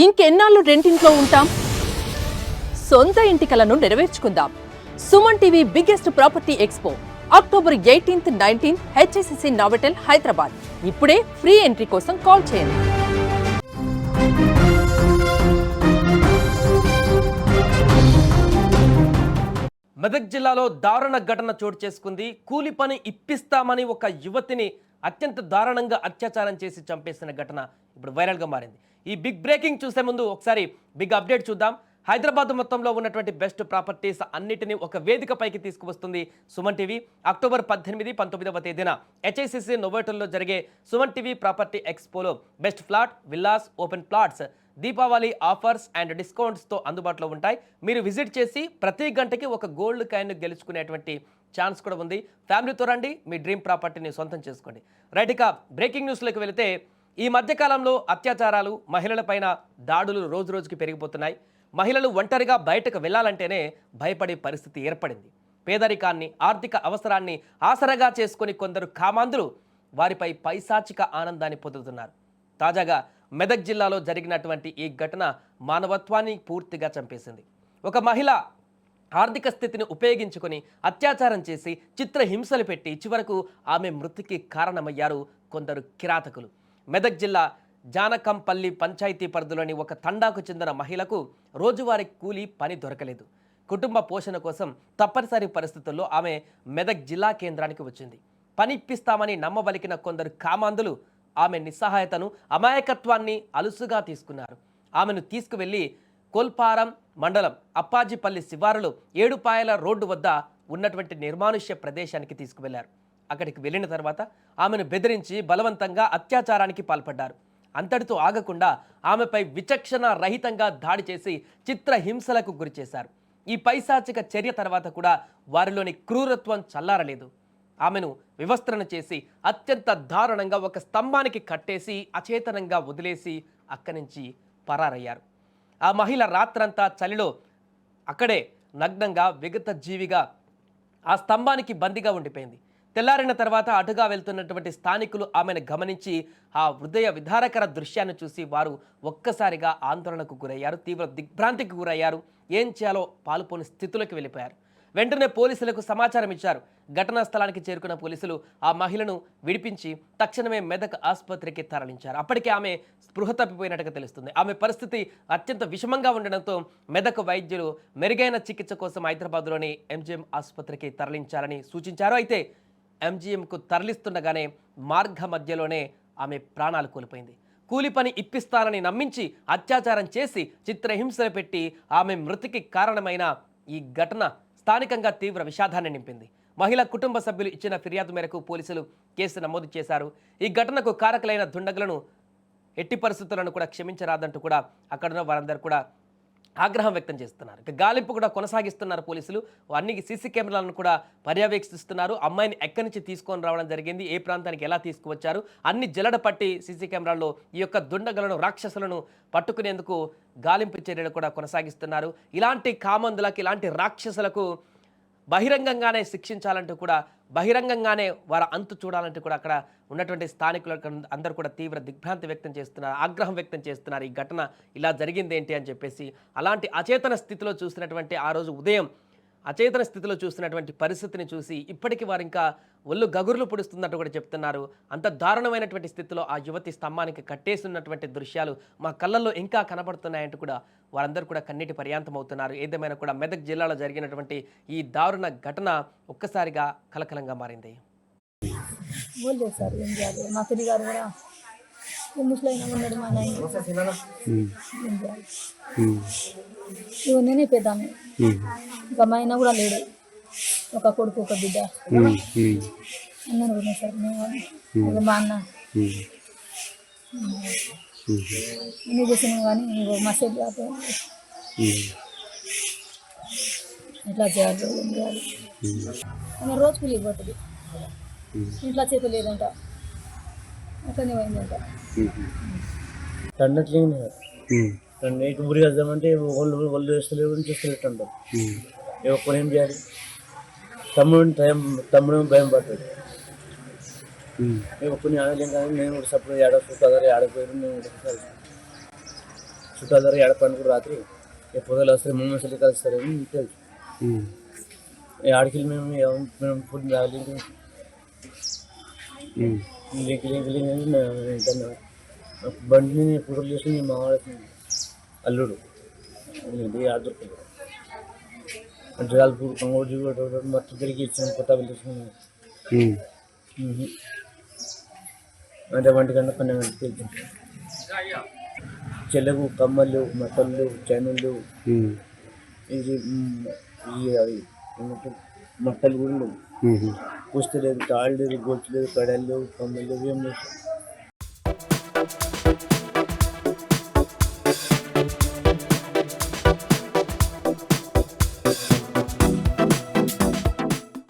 ఇంకెన్నాళ్ళు రెంటింట్లో ఉంటాం? సొంత ఇంటి కలను నెరవేర్చుకుందాం. Suman TV biggest property expo October 18th, 19th HSCC Novotel Hyderabad. ఇప్పుడే ఫ్రీ ఎంట్రీ కోసం కాల్ చేయండి. మెదక్ జిల్లాలో దారుణ ఘటన చోటు చేసుకుంది. కూలి పని ఇప్పిస్తామని ఒక యువతిని అత్యంత దారుణంగా అత్యాచారం చేసి చంపేసిన ఘటన ఇప్పుడు వైరల్గా మారింది. ఈ బిగ్ బ్రేకింగ్ చూసే ముందు ఒకసారి బిగ్ అప్డేట్ చూద్దాం. హైదరాబాద్ మొత్తంలో ఉన్నటువంటి బెస్ట్ ప్రాపర్టీస్ అన్నిటినీ ఒక వేదికపైకి తీసుకువస్తుంది సుమన్ టీవీ. అక్టోబర్ 18, 19వ తేదీన హెచ్ఐసిసి నోవోటెల్లో జరిగే సుమన్ టీవీ ప్రాపర్టీ ఎక్స్పోలో best flat, villas, open plots Deepavali offers and డిస్కౌంట్స్తో అందుబాటులో ఉంటాయి. మీరు విజిట్ చేసి ప్రతి గంటకి ఒక గోల్డ్ కాయిన్ గెలుచుకునేటువంటి ఛాన్స్ కూడా ఉంది. ఫ్యామిలీతో రండి, మీ డ్రీమ్ ప్రాపర్టీని సొంతం చేసుకోండి. రైట్, ఇక బ్రేకింగ్ న్యూస్లోకి వెళితే ఈ మధ్యకాలంలో అత్యాచారాలు, మహిళలపైన దాడులు రోజు రోజుకి పెరిగిపోతున్నాయి. మహిళలు ఒంటరిగా బయటకు వెళ్లాలంటేనే భయపడే పరిస్థితి ఏర్పడింది. పేదరికాన్ని, ఆర్థిక అవసరాన్ని ఆసరగా చేసుకుని కొందరు కామాంధులు వారిపై పైశాచిక ఆనందాన్ని పొందుతున్నారు. తాజాగా మెదక్ జిల్లాలో జరిగినటువంటి ఈ ఘటన మానవత్వాన్ని పూర్తిగా చంపేసింది. ఒక మహిళ ఆర్థిక స్థితిని ఉపయోగించుకొని అత్యాచారం చేసి చిత్రహింసలు పెట్టి చివరకు ఆమె మృతికి కారణమయ్యారు కొందరు కిరాతకులు. మెదక్ జిల్లా జానకంపల్లి పంచాయతీ పరిధిలోని ఒక తండాకు చెందిన మహిళకు రోజువారీ కూలీ పని దొరకలేదు. కుటుంబ పోషణ కోసం తప్పనిసరి పరిస్థితుల్లో ఆమె మెదక్ జిల్లా కేంద్రానికి వచ్చింది. పని ఇప్పిస్తామని నమ్మబలికిన కొందరు కామాంధులు ఆమె నిస్సహాయతను, అమాయకత్వాన్ని అలుసుగా తీసుకున్నారు. ఆమెను తీసుకువెళ్లి కోల్పారం మండలం అప్పాజిపల్లి శివారులో 7 పాయల రోడ్డు వద్ద ఉన్నటువంటి నిర్మానుష్య ప్రదేశానికి తీసుకువెళ్లారు. అక్కడికి వెళ్ళిన తర్వాత ఆమెను బెదిరించి బలవంతంగా అత్యాచారానికి పాల్పడ్డారు. అంతటితో ఆగకుండా ఆమెపై విచక్షణ రహితంగా దాడి చేసి చిత్రహింసలకు గురిచేశారు. ఈ పైశాచిక చర్య తర్వాత కూడా వారిలోని క్రూరత్వం చల్లారలేదు. ఆమెను వివస్త్రణ చేసి అత్యంత దారుణంగా ఒక స్తంభానికి కట్టేసి అచేతనంగా వదిలేసి అక్కడి నుంచి పరారయ్యారు. ఆ మహిళ రాత్రంతా చలిలో అక్కడే నగ్నంగా విగత జీవిగా ఆ స్తంభానికి బందీగా ఉండిపోయింది. తెల్లారిన తర్వాత అటుగా వెళ్తున్నటువంటి స్థానికులు ఆమెను గమనించి ఆ హృదయ విదారకర దృశ్యాన్ని చూసి వారు ఒక్కసారిగా ఆందోళనకు గురయ్యారు, తీవ్ర దిగ్భ్రాంతికి గురయ్యారు. ఏం చేయాలో పాలుపోని స్థితిలోకి వెళ్ళిపోయారు. వెంటనే పోలీసులకు సమాచారం ఇచ్చారు. ఘటనా స్థలానికి చేరుకున్న పోలీసులు ఆ మహిళను విడిపించి తక్షణమే మెదక్ ఆసుపత్రికి తరలించారు. అప్పటికే ఆమె స్పృహ తప్పిపోయినట్టుగా తెలుస్తుంది. ఆమె పరిస్థితి అత్యంత విషమంగా ఉండడంతో మెదక్ వైద్యులు మెరుగైన చికిత్స కోసం హైదరాబాద్లోని ఎంజీఎం ఆసుపత్రికి తరలించాలని సూచించారు. అయితే ఎంజీఎంకు తరలిస్తుండగానే మార్గ మధ్యలోనే ఆమె ప్రాణాలు కోల్పోయింది. కూలి పని ఇప్పిస్తానని నమ్మించి అత్యాచారం చేసి చిత్రహింసలు పెట్టి ఆమె మృతికి కారణమైన ఈ ఘటన స్థానికంగా తీవ్ర విషాదాన్ని నింపింది. మహిళ కుటుంబ సభ్యులు ఇచ్చిన ఫిర్యాదు మేరకు పోలీసులు కేసు నమోదు చేశారు. ఈ ఘటనకు కారకులైన దుండగులను ఎట్టి పరిస్థితులను కూడా క్షమించరాదంటూ కూడా అక్కడున్న వారందరూ కూడా ఆగ్రహం వ్యక్తం చేస్తున్నారు. ఇక గాలింపు కూడా కొనసాగిస్తున్నారు పోలీసులు. అన్ని సీసీ కెమెరాలను కూడా పర్యవేక్షిస్తున్నారు. అమ్మాయిని ఎక్కడి నుంచి తీసుకొని రావడం జరిగింది, ఏ ప్రాంతానికి ఎలా తీసుకువచ్చారు, అన్ని జల్లడ పట్టి సీసీ కెమెరాల్లో ఈ యొక్క దుండగులను, రాక్షసులను పట్టుకునేందుకు గాలింపు చర్యలు కూడా కొనసాగిస్తున్నారు. ఇలాంటి కామందులకు, ఇలాంటి రాక్షసులకు బహిరంగంగానే శిక్షించాలంటూ కూడా, బహిరంగంగానే వారి అంతు చూడాలంటూ కూడా అక్కడ ఉన్నటువంటి స్థానికులకు అందరూ కూడా తీవ్ర దిగ్భ్రాంతి వ్యక్తం చేస్తున్నారు, ఆగ్రహం వ్యక్తం చేస్తున్నారు. ఈ ఘటన ఇలా జరిగింది ఏంటి అని చెప్పేసి. అలాంటి అచేతన స్థితిలో చూసినటువంటి ఆ రోజు ఉదయం అచేతన స్థితిలో చూస్తున్నటువంటి పరిస్థితిని చూసి ఇప్పటికీ వారు ఇంకా ఒళ్ళు గగురులు పొడుస్తున్నట్టు కూడా చెప్తున్నారు. అంత దారుణమైనటువంటి స్థితిలో ఆ యువతి స్తంభానికి కట్టేస్తున్నటువంటి దృశ్యాలు మా కళ్ళల్లో ఇంకా కనబడుతున్నాయంటూ కూడా వారందరూ కూడా కన్నీటి పర్యాంతం అవుతున్నారు. ఏదేమైనా కూడా మెదక్ జిల్లాలో జరిగినటువంటి ఈ దారుణ ఘటన ఒక్కసారిగా కలకలంగా మారింది. నేనే పెద్దాను, ఇంకా మా ఆయన కూడా లేడు, ఒక కొడుకు ఒక బిడ్డ అన్నాను కూడా సార్. మేము మా అన్న అన్నీ చేసినాం కానీ మసేజ్ ఎట్లా చేయాలి, ఏం చేయాలి. ఆమె రోజు కూలి పోతుంది, ఇంట్లో చేతి లేదంట, అట్లనే పోయిందంట. నీకు మురి వేద్దామంటే వాళ్ళు వేస్తలేవు, చేస్తున్నట్టు కొన్ని ఏం చేయాలి. తమ్ముడు భయం పడుతుంది. కొన్ని అనలేం కానీ నేను కూడా సపోర్ట్ ఆడకపోయారు, నేను చుట్టాలు ఏడపండి కూడా రాత్రి పొదలు వస్తారు మమ్మల్ని కలుస్తారని తెలుసు. ఆడికి మేము ఫుడ్ బండిని ఫోటోలు చేసి మా అల్లుడు ఆడుతుంది జలాల్పూర్ కంగోజీ మొత్తం తిరిగి ఇచ్చాను కొత్త వెళ్ళేసుకున్నాను. అంటే 1 గంట 12 గంటలకు వెళ్తాను. చెల్లెకు కమ్మలు మట్టలు చైనులు ఇది అవి మట్టలు కూడా లేవు. పుస్తలు లేదు, తాళ్ళు లేదు, గొట్టు లేదు, కడలు లేవు, కమ్మలు లేవు, ఏం లేదు.